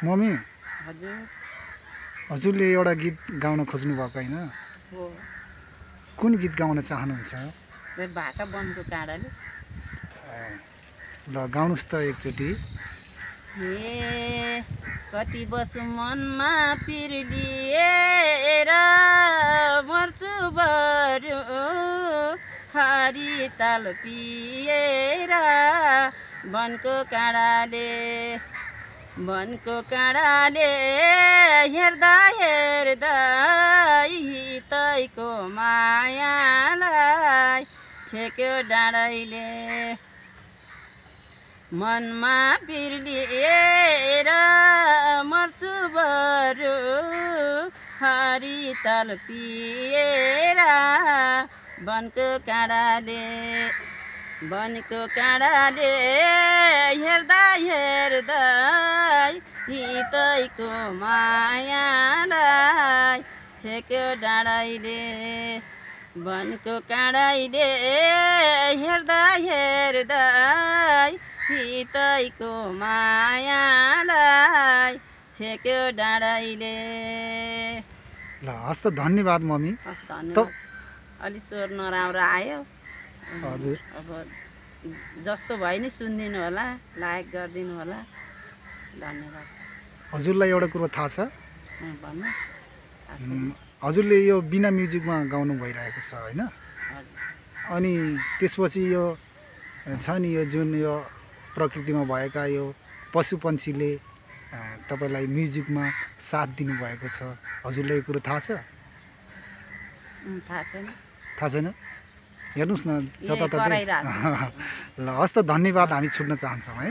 Mummy हजुर हजुरले एउटा गीत गाउन खोज्नु भएको हैन? हो कुन गीत गाउन चाहनुहुन्छ? भाका वनको काँडाले। ल गाउनुस् त एकचोटि। हे कति बसु मनमा पिर लिएर मर्छु बरु हरि ताल पिएर वनको काँडाले हेर्दा तैको मायालाई छेक्यो डाँडैले मनमा पिर लिएर मर्छु बरु हरि ताल पिएर वनको काँडाले हेर्दा तैको मायालाई छेक्यो डाँडैले वनको काँडाले हेर्दा तैको मायालाई छेक्यो डाँडैले। ल हस् त धन्यवाद मम्मी। हस् धन्यवाद। अलि स्वर नराम्रो आयो। हजुर अब जस्तो भयो नि सुनिदिनु होला, लायक गरिदिनु होला। धन्यवाद। हजुरलाई एउटा कुरो थाहा छ? भन्नुहोस्। हजुरले यो बिना म्युजिकमा गाउनु भइरहेको छ हैन? हजुर। अनि त्यसपछि यो छ नि यो जुन यो प्रकृतिमा भएका यो पशुपन्छीले तपाईलाई म्युजिकमा साथ दिनुभएको छ, हजुरलाई यो कुरो थाहा छ? थाहा छैन। थाहा छैन? हेर्नुहोस् न जताततै। कराइरहेको छ। ल हस् त धन्यवाद, हामी छुट्न चाहन्छौँ है।